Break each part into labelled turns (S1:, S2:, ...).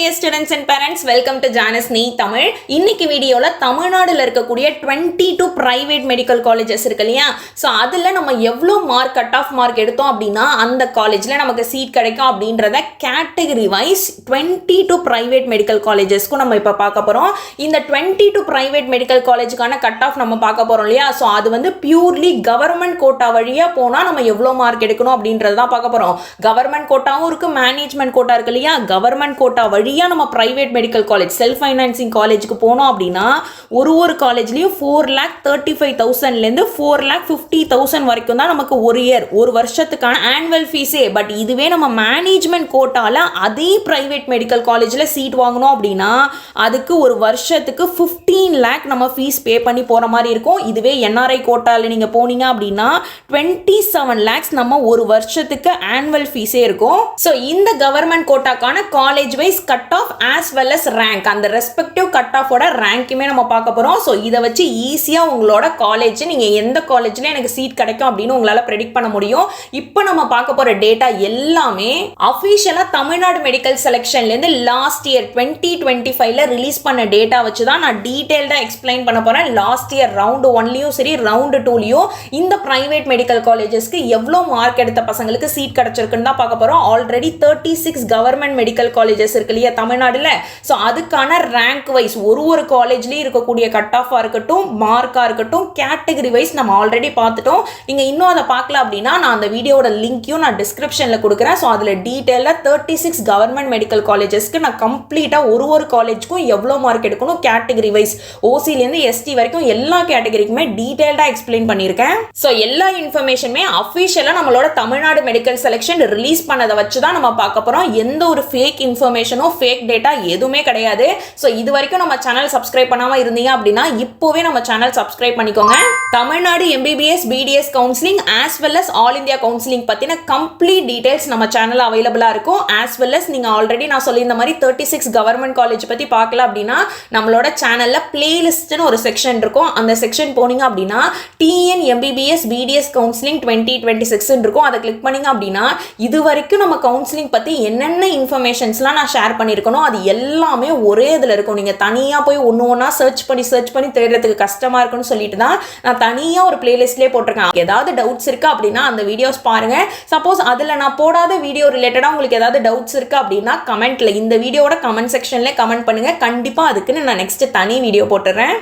S1: dear students and parents, welcome to Janice Nee Tamil. இன்னைக்கு வீடியோல தமிழ்நாடுல இருக்கக்கூடிய 22 private medical colleges இருக்கு இல்லையா? சோ அதுல நம்ம எவ்வளவு மார்க் கட் ஆஃப் மார்க் எடுத்தோம் அப்படின்னா அந்த காலேஜ்ல நமக்கு சீட் கிடைக்கும் அப்படின்றத கேட்டகரி வைஸ் 22 private medical collegesக்கு நம்ம இப்ப பார்க்க போறோம். இந்த 22 private medical collegeக்கான கட் ஆஃப் நம்ம பார்க்க போறோம் இல்லையா? சோ அது வந்து பியூர்லி கவர்மெண்ட் கோட்டா வழியா போனா நம்ம எவ்வளவு மார்க் எடுக்கணும் அப்படின்றத தான் பார்க்க போறோம். கவர்மெண்ட் கோட்டாவும் இருக்கு, மேனேஜ்மெண்ட் கோட்டா இருக்கு இல்லையா? கவர்மெண்ட் கோட்டா வழியா நம்ம private medical college self financing காலேஜுக்கு போனோம் அப்படின்னா ஒரு காலேஜ்லயும் 4,35,000 ல இருந்து 4,50,000 வரைக்கும் தான் நமக்கு ஒரு வருஷத்துக்கான ஆனுவல் ஃபீஸே. பட் இதுவே நம்ம மேனேஜ்மெண்ட் கோட்டால அதே பிரைவேட் மெடிக்கல் காலேஜ்ல சீட் வாங்கணும் அப்படின்னா அதுக்கு ஒரு வருஷத்துக்கு 15 lakh நம்ம ஃபீஸ் பே பண்ணி போற மாதிரி இருக்கும். இதுவே என்ஆர்ஐ கோட்டால நீங்க போனீங்க அப்படின்னா 27 lakhs நம்ம ஒரு வருஷத்துக்கு ஆனுவல் ஃபீஸே இருக்கும். ஸோ இந்த கவர்மெண்ட் கோட்டாக்கான college wise cut off as well as rank, அந்த ரெஸ்பெக்டிவ் கட் ஆஃபோட ரேங்க்குமே நம்ம பார்க்க போறோம். ஸோ இதை வச்சு ஈஸியாக உங்களோட காலேஜ் நீங்க எந்த காலேஜ்ல எனக்கு சீட் கிடைக்கும் அப்படின்னு உங்களால ப்ரெடிக்ட் பண்ண முடியும். இப்போ நம்ம பார்க்க போற டேட்டா எல்லாமே அஃபிஷியலா தமிழ்நாடு மெடிக்கல் செலெக்ஷன்ல இருந்து லாஸ்ட் இயர் 2025ல ரிலீஸ் பண்ண டேட்டா வச்சு தான் நான் டீடைல்டா எக்ஸ்பிளைன் பண்ண போறேன். லாஸ்ட் இயர் ரவுண்ட் 1லயும் சரி ரவுண்ட் 2லயும் இந்த பிரைவேட் மெடிக்கல் காலேஜஸ்க்கு எவ்வளவு மார்க் எடுத்த பசங்களுக்கு சீட் கிடைச்சிருக்குன்னு தான் பார்க்க போறோம். ஆல்ரெடி 36 கவர்மெண்ட் மெடிக்கல் காலேஜஸ் இருக்கு இல்லையா தமிழ்நாடுல? ஸோ அதுக்கான ரேங்க் வைஸ் ஒரு காலேஜ்லயும் இருக்கக்கூடிய கட் ஆஃபா இருக்கட்டும், மார்க்கா இருக்கட்டும், கேட்டகரி வைஸ் நம்ம ஆல்ரெடி பார்த்துட்டோம். நீங்க இன்னும் அதை பார்க்கல அப்படின்னா நான் அந்த வீடியோட லிங்க்கையும் நான் டிஸ்கிரிப்ஷன்ல கொடுக்குறேன். ஸோ அதுல டீடைலா 36 கவர்மெண்ட் மெடிக்கல் காலேஜஸ்க்கு நான் கம்ப்ளீட்டா ஒரு காலேஜுக்கும் எவ்வளவு மார்க் எடுக்கணும் கேட்டகரி வைஸ் ஓசில இருந்து எஸ்டி வரைக்கும் எல்லா கேட்டகரிக்குமே டீடைல்டா எக்ஸ்பிளைன் பண்ணியிருக்கேன். ஸோ எல்லா இன்ஃபர்மேஷனுமே அஃபிஷியலா நம்மளோட தமிழ்நாடு மெடிக்கல் செலெக்ஷன் ரிலீஸ் பண்ணதை வச்சு தான் நம்ம பார்க்க போறோம். எந்த ஒரு ஃபேக் இன்ஃபர்மேஷனோ ஃபேக் டேட்டா எதுவுமே கிடையாது. ஸோ இது வரைக்கும் நம்ம சேனல் சப்ஸ்கிரைப் பண்ணாம இருந்தீங்க அப்படின்னா இப்போவே நம்ம சேனல் சப்ஸ்கிரைப் பண்ணிக்கோங்க. Tamil Nadu MBBS BDS counselling as well as all India counselling பத்தின கம்ப்ளீட் டீடைல்ஸ் நம்ம சேனல்ல அவைலபிளா இருக்கும். ஆஸ் வெல் அஸ் நீங்க ஆல்ரெடி நான் சொல்லியிருந்த மாதிரி 36 கவர்மெண்ட் காலேஜ் பத்தி பார்க்கல அப்படின்னா நம்மளோட சேனல்ல பிளேலிஸ்ட்னு ஒரு செக்ஷன் இருக்கும். அந்த செக்ஷன் போனீங்க அப்படின்னா டிஎன் எம்பிபிஎஸ் பிடிஎஸ் கவுன்சிலிங் 2026 இருக்கும். அதை கிளிக் பண்ணீங்க அப்படின்னா இது வரைக்கும் நம்ம கவுன்சிலிங் பத்தி என்னென்ன இன்ஃபர்மேஷன்ஸ்லாம் நான் ஷேர் பண்ணியிருக்கணும் அது எல்லாமே ஒரே இதில் இருக்கும். நீங்கள் தனியாக போய் ஒன்றா சர்ச் பண்ணி தேடுறதுக்கு கஷ்டமாக இருக்குன்னு சொல்லிட்டு தான் நான் தனியாக ஒரு பிளேலிஸ்ட்லேயே போட்டிருக்கேன். ஏதாவது டவுட்ஸ் இருக்கா அப்படின்னா அந்த வீடியோஸ் பாருங்க. சப்போஸ் அதில் நான் போடாத வீடியோ ரிலேட்டடாக உங்களுக்கு ஏதாவது டவுட்ஸ் இருக்கு அப்படின்னா கமெண்ட்ல இந்த வீடியோட கமெண்ட் செக்ஷன்லேயே கமெண்ட் பண்ணுங்க. கண்டிப்பாக அதுக்குன்னு நான் நெக்ஸ்ட் தனி வீடியோ போட்டுறேன்.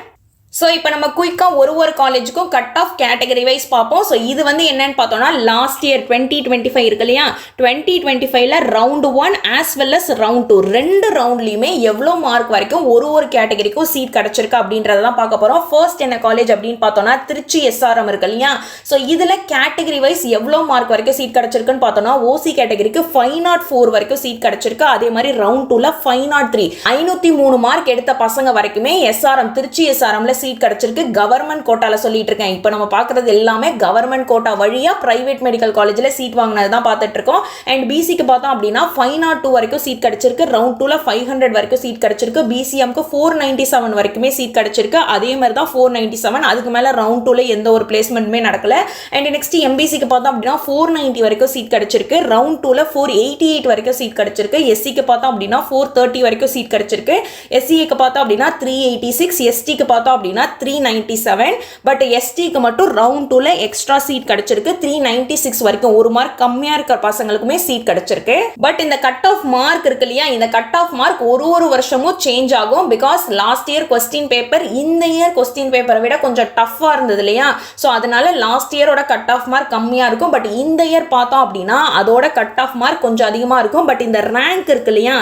S1: ஸோ இப்போ நம்ம குயிக்காக ஒரு காலேஜுக்கும் கட் ஆஃப் கேட்டகரி வைஸ் பார்ப்போம். ஸோ இது வந்து என்னன்னு பார்த்தோம்னா லாஸ்ட் இயர் 2025 இருக்கு இல்லையா? 2025ல round 1 as well as round 2 ரெண்டு ரவுண்ட்லையுமே எவ்வளோ மார்க் வரைக்கும் ஒரு கேட்டகரிக்கும் சீட் கிடைச்சிருக்கு அப்படின்றத தான் பார்க்க போகிறோம். ஃபர்ஸ்ட் என்ன காலேஜ் அப்படின்னு பார்த்தோம்னா திருச்சி எஸ்ஆர்எம் இருக்கு இல்லையா? ஸோ இதில் கேட்டகரி வைஸ் எவ்வளோ மார்க் வரைக்கும் சீட் கிடைச்சிருக்குன்னு பார்த்தோம்னா ஓசி கேட்டகரிக்கு 504 வரைக்கும் சீட் கிடைச்சிருக்கு. அதே மாதிரி ரவுண்ட் 2ல 503 503 மார்க் எடுத்த பசங்க வரைக்குமே எஸ்ஆர்எம் திருச்சி எஸ்ஆர்எம்ல சீட் கிடைச்சிருக்கு. கவர்மெண்ட் கோட்டால சொல்லிட்டு இருக்கேன். இப்போ நம்ம பார்க்கிறது எல்லாமே கவர்மெண்ட் கோட்டா வழியா பிரைவேட் மெடிக்கல் காலேஜ்ல சீட் வாங்கினது தான் பார்த்துட்டு இருக்கோம். அண்ட் பிசிக்கு பார்த்தோம் அப்படின்னா 502 வரைக்கும் சீட் கிடைச்சிருக்கு. ரவுண்ட் 2ல 500 வரைக்கும் சீட் கிடைச்சிருக்கு. பிசிஎம்க்கு 497 வரைக்குமே சீட் கிடைச்சிருக்கு. அதே மாதிரி தான் 497. அதுக்கு மேல ரவுண்ட் 2ல எந்த ஒரு பிளேஸ்மெண்ட்டுமே நடக்கல. அண்ட் நெக்ஸ்ட் எம்பிசிக்கு பார்த்தோம் அப்படின்னா 490 வரைக்கும் சீட் கிடைச்சிருக்கு. ரவுண்ட் 2ல 488 வரைக்கும் சீட் கிடைச்சிருக்கு. எஸ்சிக்கு பார்த்தோம் அப்படின்னா 430 வரைக்கும் சீட் கிடைச்சிருக்கு. எஸ்சிஏக்கு பார்த்தோம் அப்படின்னா 386, எஸ்டிக்கு பார்த்தோம் அப்படின்னா 397. பட் எஸ்டிக்கு மட்டும் ரவுண்ட் 2ல எக்ஸ்ட்ரா சீட் கிடைச்சிருக்கு. 396 வரைக்கும் ஒரு மார்க் கம்மியா இருக்கிற பசங்களுக்குமே சீட் கிடைச்சிருக்கு. பட் இந்த கட் ஆஃப் மார்க் இருக்கு இல்லையா? இந்த கட் ஆஃப் மார்க் ஒரு வருஷமும் சேஞ்ச் ஆகும். Because last year question paper இந்த இயர் கொஸ்டின் பேப்பரை விட கொஞ்சம் டஃப்பா இருந்தது இல்லையா? ஸோ அதனால லாஸ்ட் இயரோட கட் ஆஃப் மார்க் கம்மியா இருக்கும். பட் இந்த இயர் பார்த்தோம் அப்படின்னா அதோட கட் ஆஃப் மார்க் கொஞ்சம் அதிகமா இருக்கும். பட் இந்த ரேங்க் இருக்கு இல்லையா?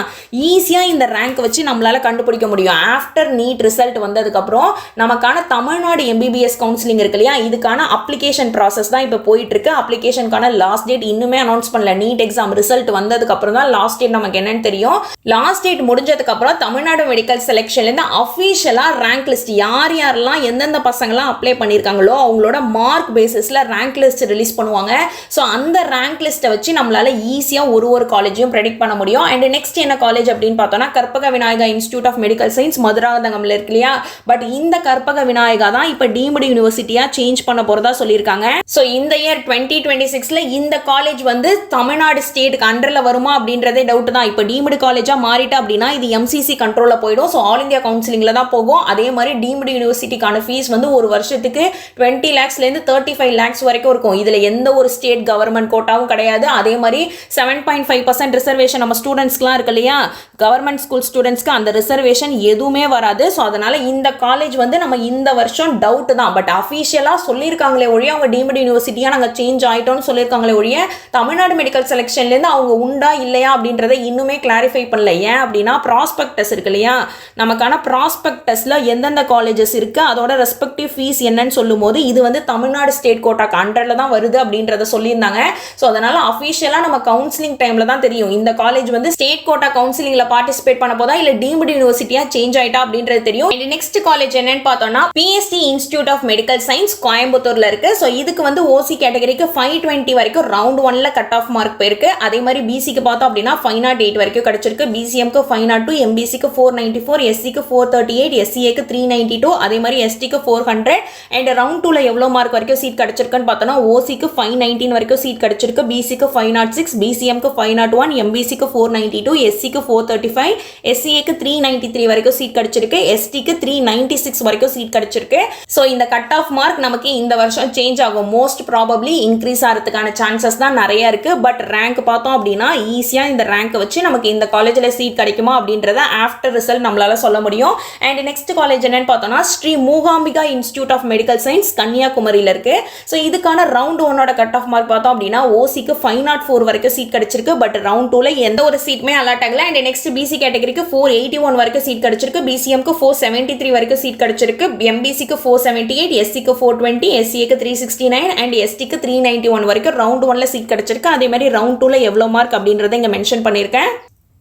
S1: ஈஸியா இந்த ரேங்க் வச்சு நம்மளால கண்டுபிடிக்க முடியும். ஆஃப்டர் நீட் ரிசல்ட் வந்ததுக்கு அப்புறம் நமக்கான தமிழ்நாடு எம்பிபிஎஸ் கவுன்சிலிங் இருக்கு இல்லையா? இதுக்கான அப்ளிகேஷன் ப்ராசஸ் தான் இப்போ போயிட்டு இருக்கு. அப்ளிகேஷனுக்கான லாஸ்ட் டேட் இன்னுமே அனௌன்ஸ் பண்ணல. நீட் எக்ஸாம் ரிசல்ட் வந்ததுக்கு அப்புறம் தான் லாஸ்ட் டேட் நமக்கு என்னன்னு தெரியும். லாஸ்ட் டேட் முடிஞ்சதுக்கு அப்புறம் தமிழ்நாடு மெடிக்கல் செலெக்ஷன்ல இருந்து அஃபிஷியலா ரேங்க் லிஸ்ட் யாரெல்லாம் எந்தெந்த பசங்கலாம் அப்ளை பண்ணிருக்காங்களோ அவங்களோட மார்க் பேசிஸ்ல ரேங்க் லிஸ்ட் ரிலீஸ் பண்ணுவாங்க. ஸோ அந்த ரேங்க் லிஸ்ட்டை வச்சு நம்மளால ஈஸியா ஒரு காலேஜையும் ப்ரெடிக்ட் பண்ண முடியும். அண்ட் நெக்ஸ்ட் என்ன காலேஜ் அப்படின்னு பார்த்தோம்னா Karpaga Vinayaga institute of medical science மதுராந்தகம்ல இருக்கு இல்லையா? பட் இந்த கற்பக விநாயகா தான் இப்போ டீம்டு யூனிவர்சிட்டியா சேஞ்ச் பண்ண போறதா சொல்லியிருக்காங்க. ஸோ இந்த இயர் 2026ல இந்த காலேஜ் வந்து தமிழ்நாடு ஸ்டேட்டுக்கு அண்டர்ல வருமா அப்படின்றதே டவுட் தான். இப்போ டீம்டு காலேஜா மாறிட்டா அப்படின்னா இது எம்சிசி கண்ட்ரோல்ல போயிடும். ஸோ ஆல் இந்தியா கவுன்சிலிங்ல தான் போகும். அதே மாதிரி டீம்டு யூனிவர்சிட்டிக்கான ஃபீஸ் வந்து ஒரு வருஷத்துக்கு 20 lakhsலேருந்து 35 lakhs வரைக்கும் இருக்கும். இதுல எந்த ஒரு ஸ்டேட் கவர்மெண்ட் கோட்டாவும் கிடையாது. அதே மாதிரி 7.5% ரிசர்வேஷன் நம்ம ஸ்டூடெண்ட்ஸ்க்குலாம் இருக்கு இல்லையா, கவர்மெண்ட் ஸ்கூல் ஸ்டூடெண்ட்ஸ்க்கு அந்த ரிசர்வேஷன் எதுவுமே வராது. ஸோ அதனால இந்த காலேஜ் வந்து நம்ம இந்த வருஷம் டவுட் தான். பட் அஃபீஷியலாக சொல்லியிருக்காங்களே ஒழிய அவங்க டீம்டு யூனிவர்சிட்டியாக நாங்கள் சேஞ்ச் ஆகிட்டோம்னு சொல்லியிருக்காங்களே ஒழிய தமிழ்நாடு மெடிக்கல் செலெக்ஷன்லேருந்து அவங்க உண்டா இல்லையா அப்படின்றத இன்னுமே கிளாரிஃபை பண்ணல. ஏன் அப்படின்னா ப்ராஸ்பெக்டஸ் இருக்கு இல்லையா, நமக்கான ப்ராஸ்பெக்டஸில் எந்தெந்த காலேஜஸ் இருக்குது அதோட ரெஸ்பெக்டிவ் ஃபீஸ் என்னன்னு சொல்லும் போது இது வந்து தமிழ்நாடு ஸ்டேட் கோட்டாக்கு அண்டரில் தான் வருது அப்படின்றத சொல்லியிருந்தாங்க. ஸோ அதனால அஃபீஷியலாக நம்ம கவுன்சிலிங் டைமில் தான் தெரியும் இந்த காலேஜ் வந்து ஸ்டேட் கோட்டா கவுன்சிலிங்கில் பார்ட்டிசிபேட் பண்ண போதா இல்லை டீம்டு யூனிவர்சிட்டியாக சேஞ்ச் ஆயிட்டா அப்படின்றது தெரியும். நெக்ஸ்ட் காலேஜ் என்னன்னு பார்த்தோம்னா PSG institute of medical science கோயம்புத்தூர்ல இருக்கு. ஸோ இதுக்கு வந்து ஓசி கேட்டகரிக்கு 520 வரைக்கும் ரவுண்ட் 1ல கட் ஆஃப் மார்க் போயிருக்கு. அதே மாதிரி பிசிக்கு பார்த்தோம் அப்படின்னா 508 வரைக்கும் கிடைச்சிருக்கு. பிசிஎம்க்கு 502, எம்பிசிக்கு 494, எஸ்சிக்கு 438, எஸ்சிஏக்கு 392, அதே மாதிரி எஸ்டிக்கு 400 அண்ட் ரவுண்ட் 2ல எவ்வளோ மார்க் வரைக்கும் சீட் கிடைச்சிருக்குன்னு பார்த்தோம்னா ஓசிக்கு 519 வரைக்கும் சீட் கிடைச்சிருக்கு. பிசிக்கு 506, பிசிஎம்க்கு 501, எம்பிசிக்கு 492, எஸ்சிக்கு 435, எஸ்சிஏக்கு 393 வரைக்கும் சீட் கிடைச்சிருக்கு. எஸ்டிக்கு 396 வரைக்கும் சீட் கிடைச்சிருக்கு. ஸோ இந்த கட் ஆஃப் மார்க் நமக்கு இந்த வருஷம் சேஞ்ச் ஆகும். மோஸ்ட் ப்ராபப்ளி இன்க்ரீஸ் ஆகிறதுக்கான சான்சஸ் தான் நிறைய இருக்கு. பட் ரேங்க் பார்த்தோம் அப்படின்னா ஈஸியா இந்த ரேங்க் வச்சு நமக்கு இந்த காலேஜில் சீட் கிடைக்குமா அப்படின்றத ஆஃப்டர் ரிசல்ட் நம்மளால சொல்ல முடியும். அண்ட் நெக்ஸ்ட் காலேஜ் என்னன்னு பார்த்தோம்னா Sri Mookambika institute of medical science கன்னியாகுமரியில் இருக்கு. ஸோ இதுக்கான ரவுண்ட் 1ஓட கட் ஆஃப் மார்க் பார்த்தோம் அப்படின்னா ஓசிக்கு 504 வரைக்கும் சீட் கிடைச்சிருக்கு. பட் ரவுண்ட் 2ல எந்த ஒரு சீட்டுமே அலாட் ஆகல. அண்ட் நெக்ஸ்ட் பிசி கேட்டகரிக்கு 481 வரைக்கும் சீட் கிடைச்சிருக்கு. பிசிஎம்க்கு 473 வரைக்கும் சீட் கிடைச்சிருக்கு. எம்பிசிக்கு 478, எஸ்சிக்கு 420, எஸ்சிஏக்கு 369 அண்ட் எஸ்டிக்கு 391 வரைக்கும் ரவுண்ட் 1ல சீட் கிடைச்சிருக்கு. அதே மாதிரி ரவுண்ட் 2ல எவ்வளோ மார்க் அப்படின்றத இங்க மென்ஷன் பண்ணியிருக்கேன்.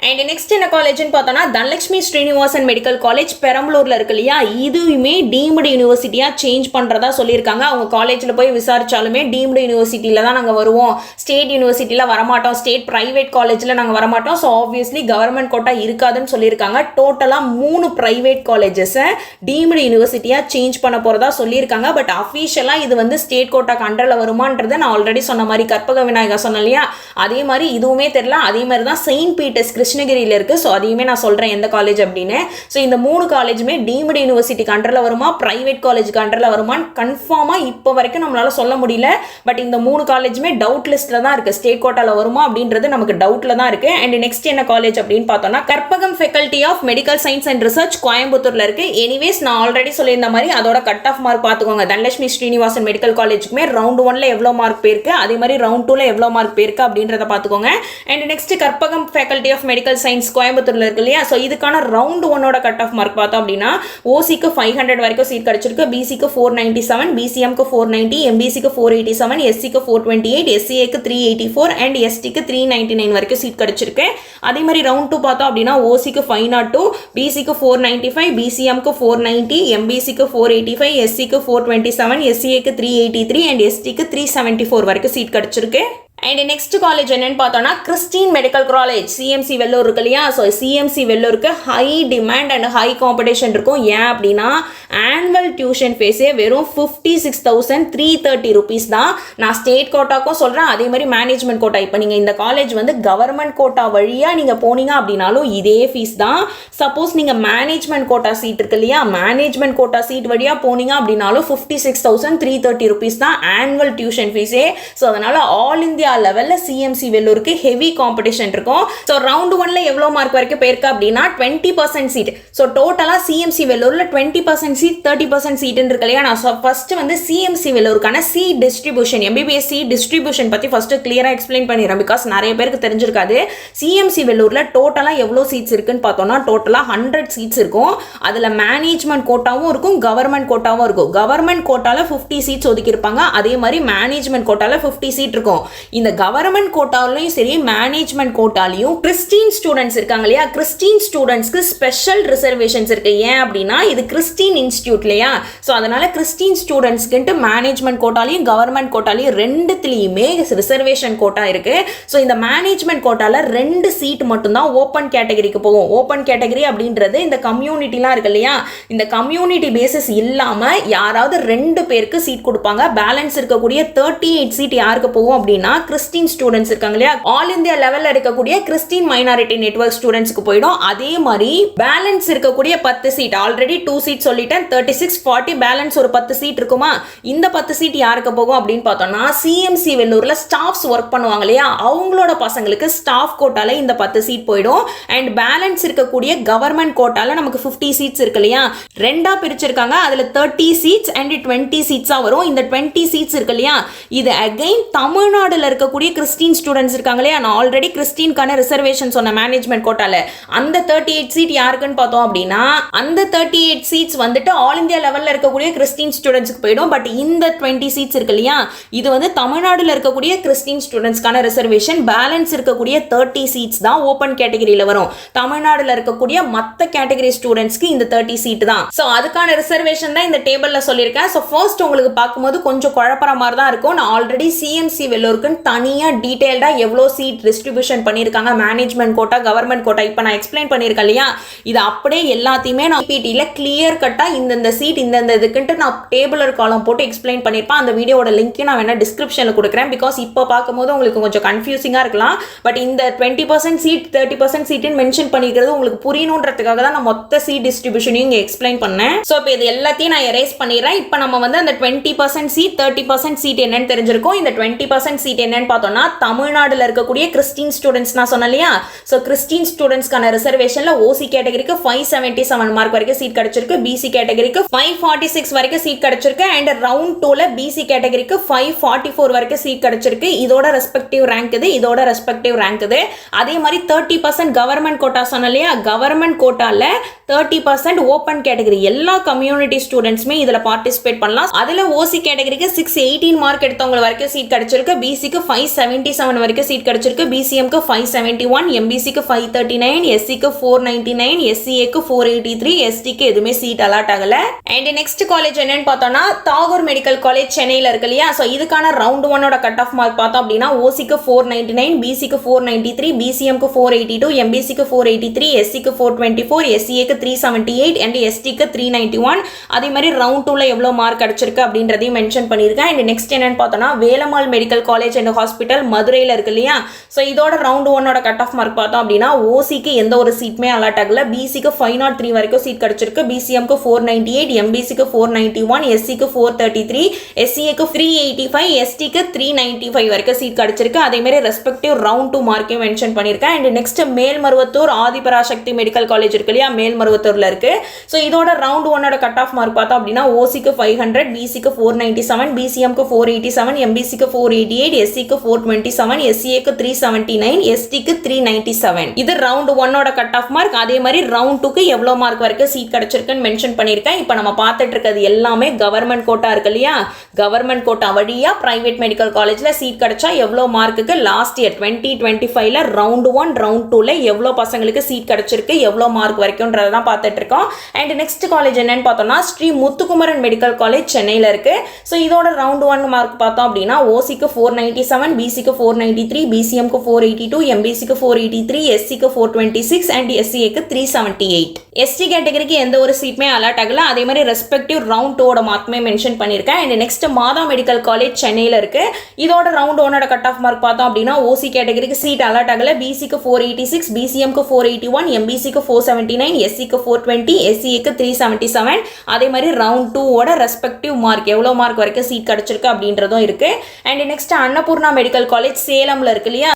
S1: அண்ட் நெக்ஸ்ட் என்ன காலேஜ்னு பார்த்தோம்னா தனலட்சுமி ஸ்ரீனிவாசன் மெடிக்கல் காலேஜ் பெரம்பலூர்ல இருக்கு இல்லையா, இதுவுமே டீம்டு யூனிவர்சிட்டியா சேஞ்ச் பண்றதா சொல்லியிருக்காங்க. அவங்க காலேஜ்ல போய் விசாரிச்சாலுமே டீம்டு யூனிவர்சிட்டியில தான் நாங்கள் வருவோம், ஸ்டேட் யூனிவர்சிட்டியில வரமாட்டோம், ஸ்டேட் பிரைவேட் காலேஜ்ல நாங்கள் வரமாட்டோம். ஸோ ஆப்வியஸ்லி கவர்மெண்ட் கோட்டா இருக்காதுன்னு சொல்லியிருக்காங்க. டோட்டலாக 3 பிரைவேட் காலேஜஸை டீம்டு யூனிவர்சிட்டியா சேஞ்ச் பண்ண போறதா சொல்லியிருக்காங்க. பட் அஃபீஷியலாக இது வந்து ஸ்டேட் கோட்டாக்கு அண்டரில் வருமானதை நான் ஆல்ரெடி சொன்ன மாதிரி கற்பக விநாயகா சொன்னேன் இல்லையா, அதே மாதிரி இதுவுமே தெரியல. அதே மாதிரி தான் செயின்ட் பீட்டர்ஸ் கிருஷ்ணகிரியில் இருக்கு. ஸோ அதையுமே நான் சொல்றேன் எந்த காலேஜ் அப்படின்னு. ஸோ இந்த 3 காலேஜுமே டீம்டு யூனிவர்சிட்டிக்கு அண்டரில் வருமா பிரைவேட் காலேஜுக்கு அண்டரில் வருமான்னு கன்ஃபார்மா இப்போ வரைக்கும் நம்மளால சொல்ல முடியல. பட் இந்த 3 காலேஜுமே டவுட் லிஸ்ட்ல தான் இருக்கு. ஸ்டேட் கோட்டால வருமா அப்படின்றது நமக்கு டவுட்ல தான் இருக்கு. அண்ட் நெக்ஸ்ட் என்ன காலேஜ் அப்படின்னு பார்த்தோம்னா Karpagam faculty of medical science and research கோயம்புத்தூர்ல இருக்கு. எனிவேஸ் நான் ஆல்ரெடி சொல்லியிருந்த மாதிரி அதோட கட் ஆஃப் மார்க் பார்த்துக்கோங்க. தனலட்சுமி ஸ்ரீனிவாசன் மெடிக்கல் காலேஜுக்குமே ரவுண்ட் 1ல எவ்வளோ மார்க் போயிருக்கு, அதே மாதிரி ரவுண்ட் 2ல எவ்வளோ மார்க் போயிருக்கு அப்படின்றத பார்த்துக்கோங்க. And next Karpagam faculty of medical science கோயம்புத்தூர்ல இருக்கு இல்லையா, ஸோ இதுக்கான ரவுண்ட் 1ஓட கட் ஆஃப் மார்க் பார்த்தோம் அப்படின்னா ஓசிக்கு 500 வரைக்கும் சீட் கிடைச்சிருக்கு. பிசிக்கு 497, பிசிஎம்க்கு 490, எம்பிசிக்கு 487, எஸ்சிக்கு 428, எஸ்சிஏக்கு 384 அண்ட் எஸ்டிக்கு 399 வரைக்கும் சீட் கிடைச்சிருக்கு. அதே மாதிரி ரவுண்ட் 2 பார்த்தோம் அப்படின்னா ஓசிக்கு 502, பிசிக்கு 495, பிசிஎம்க்கு 490, எம்பிசிக்கு 485, எஸ்சிக்கு 427, எஸ்சிஏக்கு 383 அண்ட் எஸ்டிக்கு 374 வரைக்கும் சீட் கிடைச்சிருக்கு. அண்ட் நெக்ஸ்ட் காலேஜ் என்னன்னு பார்த்தோம்னா Christian medical college CMC Vellore இருக்கு இல்லையா, ஸோ சிஎம்சி வெள்ளூருக்கு high demand and high competition இருக்கும். ஏன் அப்படின்னா ஆனுவல் டியூஷன் ஃபீஸே வெறும் 56,330 rupees தான். நான் ஸ்டேட் கோட்டாக்கும் சொல்கிறேன், அதே மாதிரி மேனேஜ்மெண்ட் கோட்டா. இப்போ நீங்கள் இந்த காலேஜ் வந்து கவர்மெண்ட் கோட்டா வழியாக நீங்கள் போனீங்க அப்படின்னாலும் இதே ஃபீஸ் தான். சப்போஸ் நீங்கள் மேனேஜ்மெண்ட் கோட்டா சீட் இருக்கு இல்லையா, மேனேஜ்மெண்ட் கோட்டா சீட் வழியாக போனீங்க அப்படின்னாலும் 56,330 rupees தான் ஆனுவல் டியூஷன் ஃபீஸே. ஸோ அதனால் ஆல் இந்தியா லெவல்ல சிஎம்சி வெள்ளூருக்கு ஹெவி காம்படிஷன் இருக்கும். ஸோ ரவுண்ட் 1ல எவ்வளோ மார்க் வரைக்கும் போயிருக்கு அப்படின்னா 20% சீட். ஸோ டோட்டலாக சிஎம்சி வெள்ளூர்ல 20% சீட் 30% சீட் இருக்கு இல்லையா. நான் ஃபர்ஸ்ட் வந்து சிஎம்சி வெள்ளூருக்கான seat distribution MBBS seat distribution பற்றி ஃபர்ஸ்ட் கிளியராக எக்ஸ்பிளைன் பண்ணிடுறேன். பிகாஸ் நிறைய பேருக்கு தெரிஞ்சிருக்காது. சிஎம்சி வெள்ளூர்ல டோட்டலாக எவ்வளோ சீட்ஸ் இருக்குன்னு பார்த்தோம்னா டோட்டலாக 100 சீட்ஸ் இருக்கும். அதில் மேனேஜ்மெண்ட் கோட்டாவும் இருக்கும், கவர்மெண்ட் கோட்டாவும் இருக்கும். கவர்மெண்ட் கோட்டால 50 சீட்ஸ் ஒதுக்கி இருப்பாங்க, அதே மாதிரி மேனேஜ்மெண்ட் கோட்டால 50 சீட் இருக்கும். இந்த கவர்மெண்ட் கோட்டாலையும் சரி மேனேஜ்மெண்ட் கோட்டாலையும் கிறிஸ்டின் ஸ்டூடெண்ட்ஸ் இருக்காங்க இல்லையா, கிறிஸ்டின் ஸ்டூடெண்ட்ஸ்க்கு ஸ்பெஷல் ரிசர்வேஷன்ஸ் இருக்கு. ஏன் அப்படின்னா இது கிறிஸ்டின் இன்ஸ்டியூட் இல்லையா, ஸோ அதனால கிறிஸ்டின் ஸ்டூடெண்ட்ஸ்க்கு மேனேஜ்மெண்ட் கோட்டாலையும் கவர்மெண்ட் கோட்டாலையும் ரெண்டுத்துலையுமே ரிசர்வேஷன் கோட்டா இருக்கு. ஸோ இந்த மேனேஜ்மெண்ட் கோட்டால 2 சீட் மட்டும்தான் ஓப்பன் கேட்டகரிக்கு போகும். ஓப்பன் கேட்டகரி அப்படின்றது இந்த கம்யூனிட்டிலாம் இருக்கு இல்லையா, இந்த கம்யூனிட்டி பேசிஸ் இல்லாம யாராவது 2 பேருக்கு சீட் கொடுப்பாங்க. பேலன்ஸ் இருக்கக்கூடிய 38 சீட் யாருக்கு போகும் அப்படின்னா கிறிஸ்டின் ஸ்டூடெண்ட்ஸ் இருக்காங்க இல்லையா, ஆல் இந்தியா லெவல்ல இருக்கக்கூடிய கிறிஸ்டின் மைனாரிட்டி நெட்வொர்க் ஸ்டூடெண்ட்ஸ்க்கு போயிடும். அதே மாதிரி பேலன்ஸ் இருக்கக்கூடிய 10 சீட், ஆல்ரெடி 2 சீட் சொல்லிட்டேன், 36 40 பேலன்ஸ் ஒரு 10 சீட் இருக்குமா, இந்த 10 சீட் யாருக்கு போகும் அப்படின்னு பார்த்தோம்னா சிஎம்சி வெள்ளூர்ல ஸ்டாஃப்ஸ் ஒர்க் பண்ணுவாங்க இல்லையா, அவங்களோட பசங்களுக்கு ஸ்டாஃப் கோட்டால இந்த 10 சீட் போயிடும். அண்ட் பேலன்ஸ் இருக்கக்கூடிய கவர்மெண்ட் கோட்டால நமக்கு 50 சீட்ஸ் இருக்கு இல்லையா, ரெண்டா பிரிச்சிருக்காங்க. அதுல 30 சீட்ஸ் அண்ட் 20 சீட்ஸா வரும். இந்த 20 சீட்ஸ் இருக்கு இல்லையா, இது அகைன் தமிழ்நாடுல இருக்கக்கூடிய கிறிஸ்டின் ஸ்டூடெண்ட்ஸ் இருக்காங்க இல்லையா, நான் ஆல்ரெடி கிறிஸ்டின்கான ரிசர்வேஷன் சொன்ன மேனேஜ்மெண்ட் கோட்டால அந்த 38 சீட் யாருக்குன்னு பார்த்தோம் அப்படின்னா அந்த 38 சீட்ஸ் வந்துட்டு ஆல் இந்தியா லெவல்ல இருக்கக்கூடிய கிறிஸ்டின் ஸ்டூடெண்ட்ஸ்க்கு போயிடும். பட் இந்த 20 சீட்ஸ் இருக்கு இல்லையா, இது வந்து தமிழ்நாடுல இருக்கக்கூடிய கிறிஸ்டின் ஸ்டூடெண்ட்ஸ்க்கான ரிசர்வேஷன். பேலன்ஸ் இருக்கக்கூடிய 30 சீட்ஸ் தான் ஓபன் கேட்டகரியில வரும். தமிழ்நாடுல இருக்கக்கூடிய மற்ற கேட்டகரி ஸ்டூடெண்ட்ஸ்க்கு இந்த 30 சீட் தான். சோ அதுக்கான ரிசர்வேஷன் தான் இந்த டேபிள்ல சொல்லியிருக்கேன். சோ ஃபர்ஸ்ட் உங்களுக்கு பார்க்கும்போது கொஞ்சம் குழப்பற மாதிரி தான் இருக்கும். நான் ஆல்ரெடி சிஎம்சி வெள்ளூருக்கு தனியா டீடைல்டா எவ்வளோ சீட் டிஸ்ட்ரிபியூஷன் பண்ணியிருக்காங்க, மேனேஜ்மெண்ட் கோட்டா கவர்மெண்ட் கோட்டா இப்போ நான் எக்ஸ்பிளைன் பண்ணியிருக்கேன் இல்லையா, இது அப்படியே எல்லாத்தையுமே நான் பிடில கிளியர் கட்டா இந்த சீட் இந்த இதுக்குன்ட்டு நான் டேபிளர் காலம் போட்டு எக்ஸ்பிளைன் பண்ணியிருப்பேன். அந்த வீடியோட லிங்க் நான் வேணா டிஸ்கிரிப்ஷன்ல கொடுக்குறேன். பிகாஸ் இப்போ பார்க்கும்போது உங்களுக்கு கொஞ்சம் கன்ஃபியூசிங்கா இருக்கலாம். பட் இந்த 20% சீட் 30% சீட்னு மென்ஷன் பண்ணிக்கிறது உங்களுக்கு புரியணுன்றதுக்காக தான் நான் மொத்த சீட் டிஸ்ட்ரிபியூஷனையும் இங்கே எக்ஸ்பிளைன் பண்ணேன். ஸோ இப்போ இது எல்லாத்தையும் நான் எரேஸ் பண்ணிடுறேன். இப்போ நம்ம வந்து அந்த 20% சீட் 30% சீட் என்னன்னு தெரிஞ்சிருக்கும். இந்த 20% சீட் என்னன்னு பார்த்தோம்னா தமிழ்நாடுல இருக்கக்கூடிய கிறிஸ்டின் ஸ்டூடெண்ட்ஸ் நான் சொன்னேன் இல்லையா, ஸோ கிறிஸ்டின் ஸ்டூடெண்ட்ஸ்க்கான ரிசர்வேஷன்ல ஓசி கேட்டகரிக்கு 577 மார்க் வரைக்கும் சீட் கிடைச்சிருக்கு, பிசி கேட்டகரிக்கு 546 வரைக்கும் சீட் கிடைச்சிருக்கு, அண்ட் ரவுண்ட் 2ல பிசி கேட்டகரிக்கு 544 வரைக்கும் சீட் கிடைச்சிருக்கு. இதோட ரெஸ்பெக்டிவ் ரேங்க் இது, இதோட ரெஸ்பெக்டிவ் ரேங்க் இது. அதே மாதிரி 30% கவர்மெண்ட் கோட்டா சொன்னேன் இல்லையா, கவர்மெண்ட் கோட்டால 30% ஓபன் கேட்டகரி எல்லா கம்யூனிட்டி ஸ்டூடெண்ட்ஸ்மே இதுல பார்ட்டிசிபேட் பண்ணலாம். அதுல ஓசி கேட்டகரிக்கு 618 மார்க் எடுத்தவங்க வரைக்கும் சீட் கிடைச்சிருக்கு, பிசிக்கு 577 வரைக்கும் சீட் கிடைச்சிருக்கு, பிசிஎம்க்கு 571, எம்பிசிக்கு 539, எஸ்சிக்கு 499, எஸ்சிஏக்கு 483, எஸ்டிக்கு எதுவுமே சீட் அலாட் ஆகல. அண்ட் நெக்ஸ்ட் காலேஜ் என்னன்னு பார்த்தோம்னா தாகூர் மெடிக்கல் காலேஜ் சென்னையில இருக்கு இல்லையா, ஸோ இதுக்கான ரவுண்ட் 1ஓட கட் ஆஃப் மார்க் பார்த்தோம் அப்படின்னா ஓசிக்கு 499, பிசிக்கு 493, பிசிஎம்க்கு 482, எம்பிசிக்கு 483, எஸ்சிக்கு 424, எஸ்சிஏக்கு 378 அண்ட் எஸ்டிக்கு 391. அதே மாதிரி ரவுண்ட் 2ல எவ்வளவு மார்க் கிடைச்சிருக்கு அப்படின்றதையும் மென்ஷன் பண்ணியிருக்கேன். அண்ட் நெக்ஸ்ட் என்னன்னு பார்த்தோம்னா Velammal medical college and hospital மதுரையில் இருக்கு இல்லையா, ஸோ இதோட ரவுண்ட் 1ஓட கட் ஆஃப் மார்க் பார்த்தோம் அப்படின்னா ஓசிக்கு எந்த ஒரு சீட்மே அலாட் ஆகல, பிசிக்கு 503 வரைக்கும் சீட் கிடைச்சிருக்கு, பிசிஎம்க்கு 498, எம்பிசிக்கு 491, எஸ்சிக்கு 433, எஸ்சிஏக்கு 385, எஸ்டிக்கு 395 வரைக்கும் சீட் கிடைச்சிருக்கு. அதே மாதிரி ரெஸ்பெக்டிவ் ரவுண்ட் 2 மார்க்கையும் மென்ஷன் பண்ணியிருக்கேன். And next Melmaruvathur Adhiparasakthi medical college இருக்கு இல்லையா, மேல்மருவத்தூர்ல இருக்கு. ஸோ இதோட ரவுண்ட் 1ஓட கட் ஆஃப் மார்க் பார்த்தோம் அப்படின்னா ஓசிக்கு 500, பிசிக்கு 497, பிசிஎம்க்கு 487, எம்பிசிக்கு 488, எஸ்சிக்கு 427, எஸ்சிஏக்கு 379, எஸ்டிக்கு 397. இது ரவுண்ட் 1ஓட கட் ஆஃப் மார்க். அதே மாதிரி ரவுண்ட் 2க்கு எவ்வளவு மார்க் வரைக்கும் சீட் கிடைச்சிருக்குன்னு மென்ஷன் பண்ணியிருக்கேன். இப்போ நம்ம பார்த்துட்டு இருக்கிறது எல்லாமே கவர்மெண்ட் கோட்டா இருக்கு இல்லையா, கவர்மெண்ட் கோட்டா வழியா பிரைவேட் மெடிக்கல் காலேஜ்ல சீட் கிடைச்சா எவ்வளவு மார்க்குக்கு லாஸ்ட் இயர் 2025ல ரவுண்ட் 1 ரவுண்ட் 2ல எவ்வளவு பசங்களுக்கு சீட் கிடைச்சிருக்கு, எவ்வளவு மார்க் வரைக்கும்ன்றத தான் பார்த்துட்டு இருக்கோம். அண்ட் நெக்ஸ்ட் காலேஜ் என்னன்னு பார்த்தோம்னா ஸ்ரீ முத்துக்குமரன் மெடிக்கல் காலேஜ் சென்னையில இருக்கு. ஸோ இதோட ரவுண்ட் 1 மார்க் பார்த்தோம் அப்படின்னா ஓசிக்கு 497, பிசிக்கு 493, பிசிஎம்க்கு 482, எம்பிசிக்கு 483, எஸ்சிக்கு 426 அண்ட் எஸ்சிஏக்கு 378. எஸ்டி கேட்டகரிக்கு எந்த ஒரு சீட்மே அலாட் ஆகல. அதே மாதிரி ரெஸ்பெக்டிவ் ரவுண்ட் 2ஓட மார்க்குமே மென்ஷன் பண்ணியிருக்கேன். And next Mata medical college சென்னையில இருக்கு. இதோட ரவுண்ட் 1ஓட கட் ஆஃப் மார்க் பார்த்தோம் அப்படின்னா ஓசி கேட்டகரிக்கு சீட் அலாட் ஆகல, பிசிக்கு 486, பிசிஎம்க்கு 481, எம்பிசிக்கு 479, எஸ்சிக்கு 420, எஸ்சிஏக்கு 377. அதே மாதிரி ரவுண்ட் 2ஓட ரெஸ்பெக்டிவ் மார்க் எவ்வளோ மார்க் வரைக்கும் சீட் கிடைச்சிருக்கு அப்படின்றதும் இருக்கு. And next Annapurna medical college சேலம்ல இருக்கு இல்லையா,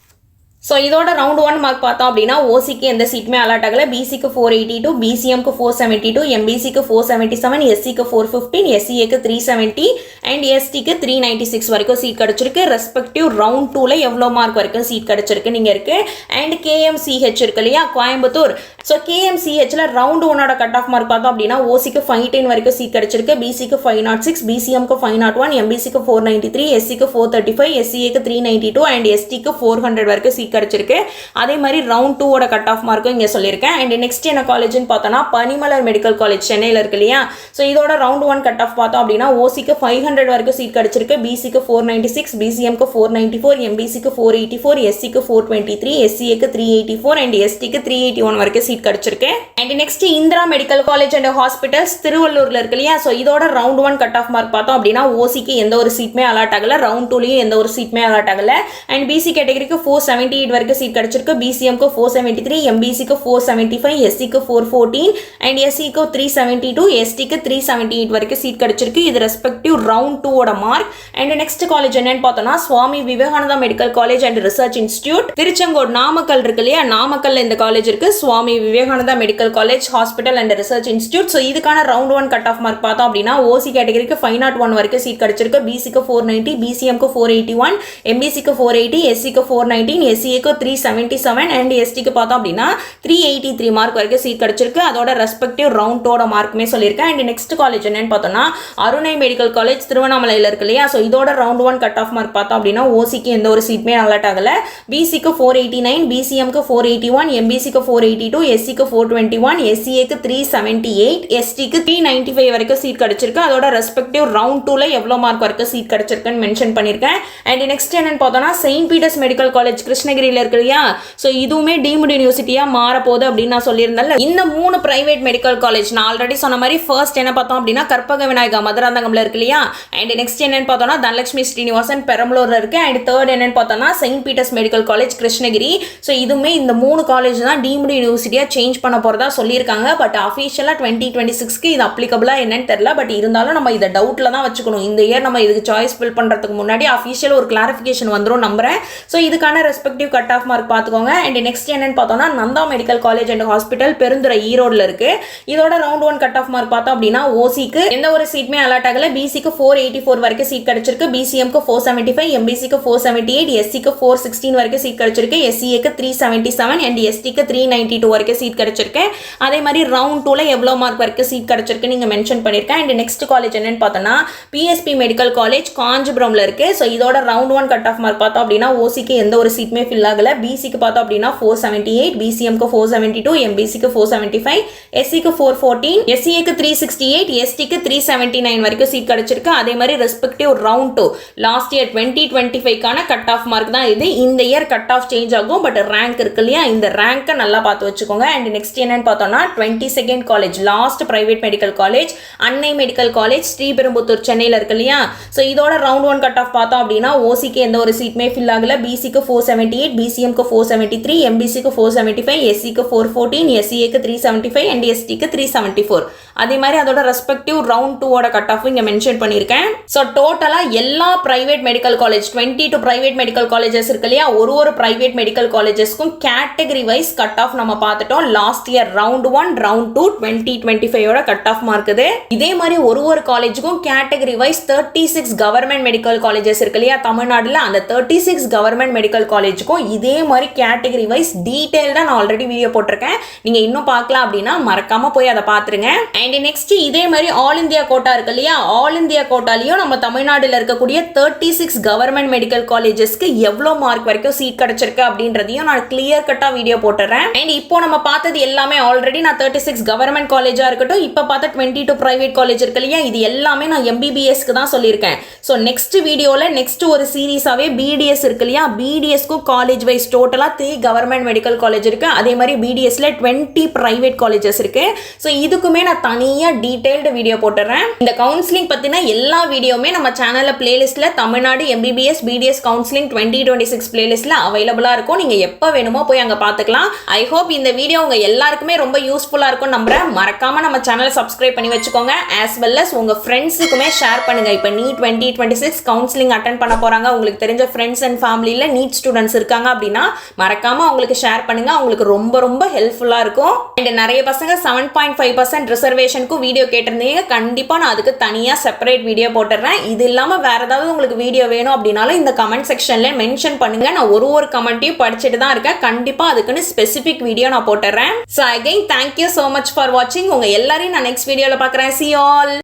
S1: ஸோ இதோட ரவுண்ட் 1 மார்க் பார்த்தோம் அப்படின்னா ஓசிக்கு எந்த சீட்டுமே அலாட் ஆகல, பிசிக்கு 482, பிசிஎம்க்கு 472, எம்பிசிக்கு 477, எஸ்சிக்கு 415, எஸ்சிஏக்கு 370 அண்ட் எஸ்டிக்கு 396 வரைக்கும் சீட் கிடைச்சிருக்கு. ரெஸ்பெக்டிவ் ரவுண்ட் 2ல எவ்வளோ மார்க் வரைக்கும் சீட் கிடைச்சிருக்கு நீங்க இருக்கு. அண்ட் கேஎம்சிஹெச் இருக்கு இல்லையா கோயம்புத்தூர், ஸோ KMCHல ரவுண்ட் 1 கட் ஆஃப் மார்க் பார்த்தோம் அப்படின்னா ஓசிக்கு 510 வரைக்கும் சீட் கிடைச்சிருக்கு, பிசிக்கு 506, பிசிஎம்க்கு 501, எம்பிசிக்கு 493, எஸ்சிக்கு 435, எஸ்சிஏக்கு 392 அண்ட் எஸ்டிக்கு 400 வரைக்கும் சீட் கிடைச்சிருக்கு. அதே மாதிரி ரவுண்ட் 2 கட் ஆஃப் மார்க்கும் இங்கே சொல்லியிருக்கேன். அண்ட் நெக்ஸ்ட் என்ன காலேஜ்னு பார்த்தோம்னா பனிமலர் மெடிக்கல் காலேஜ் சென்னையில் இருக்கு இல்லையா. ஸோ இதோட ரவுண்ட் 1 கட் ஆஃப் பார்த்தோம் அப்படின்னா ஓசிக்கு 500 வரைக்கும் சீட் கிடைச்சிருக்கு, பிசிக்கு 496, பிசிஎம்க்கு 494, எம்பிசிக்கு 484, எஸ்சிக்கு 423, எஸ்சிஏக்கு 384 அண்ட் எஸ்டிக்கு 381 வரைக்கும் சீட் கிடைச்சிருக்கு. And next Indira medical college and hospitals திருவள்ளூர்ல இருக்கு இல்லையா. ஸோ இதோட ரவுண்ட் 1 கட் ஆஃப் மார்க் பார்த்தோம் அப்படின்னா ஓசிக்கு எந்த ஒரு சீட்மே அலாட் ஆகல, ரவுண்ட் 2லயும் எந்த ஒரு சீட்மே அலாட் ஆகல. அண்ட் பிசி கேட்டகரிக்கு 478 வரைக்கும் சீட் கிடைச்சிருக்கு, பிசிஎம்க்கு 473, எம்பிசிக்கு 475, எஸ்சிக்கு 414 அண்ட் எஸ்சிக்கு 372, எஸ்டிக்கு 378 வரைக்கும் சீட் கிடைச்சிருக்கு. இது respective round 2 mark. And next college என்னன்னு பார்த்தோம்னா Swami Vivekananda medical college and research institute Tiruchengode Namakkal இருக்கு இல்லையா. நாமக்கல்ல இந்த காலேஜ் இருக்கு, Swami Vivekananda medical college hospital and research institute. So இதுக்கான ரவுண்ட் 1 கட் ஆஃப் மார்க் பார்த்தோம் அப்படின்னா ஓசி கேட்டகரிக்கு 501 வரைக்கும் சீட் கிடைச்சிருக்கு, பிசிக்கு 490, பிசிஎம்க்கு 481, எம்பிசிக்கு 480, எஸ்சிக்கு 419, எஸ்சிஏக்கு 377 அண்ட் எஸ்டிக்கு பார்த்தோம் அப்படின்னா 383 மார்க் வரைக்கும் சீட் கிடைச்சிருக்கு. அதோட ரெஸ்பெக்டிவ் ரவுண்ட் 2 மார்க்குமே சொல்லியிருக்கேன். அண்ட் நெக்ஸ்ட் காலேஜ் என்னன்னு பார்த்தோம்னா அருணை மெடிக்கல் காலேஜ் திருவண்ணாமலையில் இருக்கு இல்லையா. ஸோ இதோட ரவுண்ட் 1 கட் ஆஃப் மார்க் பார்த்தோம் அப்படின்னா ஓசிக்கு எந்த ஒரு சீட்மே அலாட் ஆகல, பிசிக்கு 489, பிசிஎம்க்கு 481, எம்பிசிக்கு 482, எஸ்சிக்கு 421, எஸ்சிஏக்கு 378, எஸ்டிக்கு 395 வரைக்கும் சீட் கிடைச்சிருக்கு. அதோட ரெஸ்பெக்டிவ் ரவுண்ட் 2ல எவ்வளோ மார்க் வரைக்கும் சீட் கிடைச்சிருக்குன்னு மென்ஷன் பண்ணியிருக்கேன். அண்ட் நெக்ஸ்ட் என்னன்னு பார்த்தோம்னா செயின்ட் பீட்டர்ஸ் மெடிக்கல் காலேஜ் கிருஷ்ணகிரியில் இருக்கு இல்லையா. ஸோ இதுவுமே டீம்டு யூனிவர்சிட்டியாக மாறப்போகுது அப்படின்னு நான் சொல்லியிருந்தேன். இந்த 3 பிரைவேட் மெடிக்கல் காலேஜ் நான் ஆல்ரெடி சொன்ன மாதிரி ஃபர்ஸ்ட் என்ன பார்த்தோம் அப்படின்னா கற்பக விநாயகா மதுராந்தகம்ல இருக்கு இல்லையா. அண்ட் நெக்ஸ்ட் என்னன்னு பார்த்தோம்னா தனலட்சுமி ஸ்ரீனிவாசன் பெரம்பலூர்ல இருக்கு. அண்ட் தேர்ட் என்னன்னு பார்த்தோம்னா saint Peter's medical college Krishnagiri. So இதுவுமே இந்த 3 காலேஜ் தான் டீம்டு யூனிவர்சிட்டியாக சேஞ்ச் பண்ண போகிறதா சொல்லியிருக்காங்க. பட் அஃபிஷியலாக 2026க்கு இது அப்ளிகபிளா என்னன்னு தெரியல. பட் இருந்தாலும் நம்ம இதை டவுட்ல தான் வச்சுக்கணும். இந்த இயர் நம்ம இதுக்கு சாய்ஸ் ஃபில் பண்ணுறதுக்கு முன்னாடி அஃபிஷியல் ஒரு கிளாரிஃபிகேஷன் வந்துடும் நம்புறேன். ஸோ இதுக்கான ரெஸ்பெக்டிவ் கட் ஆஃப் மார்க் பார்த்துக்கோங்க. அண்ட் நெக்ஸ்ட் என்னன்னு பார்த்தோம்னா Nandha medical college and hospital Perundurai ஈரோடுல இருக்கு. இதோட ரவுண்ட் 1 கட் ஆஃப் மார்க் பார்த்தோம் அப்படின்னா ஓசிக்கு எந்த ஒரு சீட்மே அலாட் ஆகல, பிசிக்கு 484 வரைக்கும் சீட் கிடைச்சிருக்கு, பிசிஎம்க்கு 475, எம்பிசிக்கு 478, எஸ்சிக்கு 416 வரைக்கும் சீட் கிடைச்சிருக்கு, எஸ்சிஏக்கு 377 அண்ட் எஸ்டிக்கு 392 வரைக்கும் சீட் கிடைச்சிருக்கு. அதே மாதிரி ரவுண்ட் 2ல எவ்வளோ மார்க் வரைக்கும் சீட் கிடைச்சிருக்கு நீங்க மென்ஷன் பண்ணியிருக்கேன். அண்ட் நெக்ஸ்ட் காலேஜ் என்னன்னு பார்த்தோம்னா பிஎஸ்பி மெடிக்கல் காலேஜ் காஞ்சிபுரம்ல இருக்கு. ஸோ இதோட ரவுண்ட் 1 கட் ஆஃப் மார்க் பார்த்தோம் அப்படின்னா ஓசிக்கு எந்த ஒரு சீட்மே ஃபில் ஆகல, பிசிக்கு பார்த்தோம் அப்படின்னா 478, பிசிஎம்க்கு 472, எம்பிசிக்கு 475, எஸ்சிக்கு 414, எஸ்சிஏக்கு 368, எஸ்டிக்கு 379 வரைக்கும் சீட் கிடைச்சிருக்கு. அதே மாதிரி ரெஸ்பெக்டிவ் ரவுண்ட் 2 லாஸ்ட் இயர் 2025க்கான கட் ஆஃப் மார்க் தான் இது. இந்த இயர் கட் ஆஃப் சேஞ்ச் ஆகும், பட் ரேங்க் இருக்கு இல்லையா, இந்த ரேங்கை நல்லா பார்த்து வச்சுக்கோங்க. அண்ட் நெக்ஸ்ட் என்னன்னு பார்த்தோம்னா 22nd college last private medical college அன்னை மெடிக்கல் காலேஜ் ஸ்ரீபெரும்புத்தூர் சென்னையில் இருக்கு இல்லையா. ஸோ இதோட ரவுண்ட் 1 கட் ஆஃப் பார்த்தோம் அப்படின்னா ஓசிக்கு எந்த ஒரு சீட்மே ஃபில் ஆகல, பிசிக்கு 478, பிசிஎம்க்கு 473, எம்பிசிக்கு 475, எஸ்சிக்கு 414, எஸ்சிஏக்கு 375 அண்ட் எஸ்டிக்கு 374. அதே மாதிரி அதோட ரெஸ்பெக்டிவ் ரவுண்ட் 2 கட் ஆஃப் இங்க மென்ஷன் பண்ணியிருக்கேன். ஸோ டோட்டலா எல்லா private medical college 22 private medical colleges இருக்கு இல்லையா, ஒரு பிரைவேட் மெடிக்கல் காலேஜஸ்க்கும் கேட்டகரி வைஸ் கட் ஆஃப் நம்ம பார்த்துட்டோம். Last year round 1 round 2 2025 cut off mark இது. இதே மாதிரி ஒரு காலேஜுக்கும் category wise 36 government medical colleges இருக்கு இல்லையா தமிழ்நாடுல, அந்த 36 கவர்மெண்ட் மெடிக்கல் காலேஜுக்கும் இதே மாதிரி கேட்டகரி வைஸ் டீடைல்டா நான் ஆல்ரெடி வீடியோ போட்டிருக்கேன். நீங்க இன்னும் பார்க்கலாம் அப்படின்னா மறக்காம போய் அதை பார்த்துருங்க. அண்ட் நெக்ஸ்ட் இதே மாதிரி ஆல் இந்தியா கோட்டா இருக்கு இல்லையா, ஆல் இந்தியா கோட்டாலையும் நம்ம தமிழ்நாடுல இருக்கக்கூடிய 36 கவர்மெண்ட் மெடிக்கல் காலேஜஸ்க்கு எவ்வளோ மார்க் வரைக்கும் சீட் கிடைச்சிருக்கு அப்படின்றதையும் நான் கிளியர் கட்டா வீடியோ போட்டுறேன். அண்ட் இப்போ நம்ம பார்த்தது எல்லாமே ஆல்ரெடி நான் 36 கவர்மெண்ட் காலேஜா இருக்கட்டும், இப்போ பார்த்த 22 பிரைவேட் காலேஜ் இருக்கு இல்லையா, இது எல்லாமே நான் MBBSக்கு தான் சொல்லியிருக்கேன். ஸோ நெக்ஸ்ட் வீடியோல நெக்ஸ்ட் ஒரு சீரீஸாவே BDS இருக்கு இல்லையா, BDSக்கும் காலேஜ் வைஸ் டோட்டலா 3 கவர்மெண்ட் மெடிக்கல் காலேஜ் இருக்கு. அதே மாதிரி BDSல 20 பிரைவேட் காலேஜஸ் இருக்கு. ஸோ இதுக்குமே நான் தனியா டீடைல்டு வீடியோ போட்டுறேன். இந்த கவுன்சிலிங் பத்தின எல்லா வீடியோமே நம்ம சேனல்ல பிளேலிஸ்ட்ல தமிழ்நாடு MBBS BDS கவுன்சிலிங் 2026 பிளேலிஸ்ட்ல அவைலபிளா இருக்கும். நீங்க எப்ப வேணுமோ போய் அங்க பாத்துக்கலாம். ஐ ஹோப் இந்த வீடியோ உங்க எல்லாருக்குமே ரொம்ப யூஸ்ஃபுல்லா இருக்கும் நம்புறேன். மறக்காம நம்ம சேனலை சப்ஸ்கிரைப் பண்ணி வச்சுக்கோங்க. ஆஸ் வெல் அஸ் உங்க ஃப்ரெண்ட்ஸுக்குமே ஷேர் பண்ணுங்க. இப்போ நீட் 2026 கவுன்சிலிங் அட்டென்ட் பண்ண போறாங்க, உங்களுக்கு தெரிஞ்ச ஃப்ரெண்ட்ஸ் அண்ட் ஃபேமிலியில நீட் ஸ்டூடெண்ட்ஸ் இருக்காங்க அப்படின்னா மறக்காம உங்களுக்கு ஷேர் பண்ணுங்க. உங்களுக்கு ரொம்ப ஹெல்ப்ஃபுல்லா இருக்கும். அண்ட் நிறைய பசங்க 7.5% ரிசர்வேஷனுக்கு வீடியோ கேட்டிருந்தீங்க. கண்டிப்பா நான் அதுக்கு தனியா செப்பரேட் வீடியோ போட்டுறேன். இது இல்லாம வேற ஏதாவது உங்களுக்கு வீடியோ வேணும் அப்படின்னாலும் இந்த கமெண்ட் செக்ஷன்ல மென்ஷன் பண்ணுங்க. நான் ஒரு கமெண்ட்டையும் படிச்சுட்டு தான் இருக்கேன். கண்டிப்பா அதுக்குன்னு ஸ்பெசிபிக் வீடியோ நான் போட்டுறேன். So again thank you so much for வாட்சிங். உங்க எல்லாரையும் நான் நெக்ஸ்ட் வீடியோவில் பார்க்குறேன். See you all.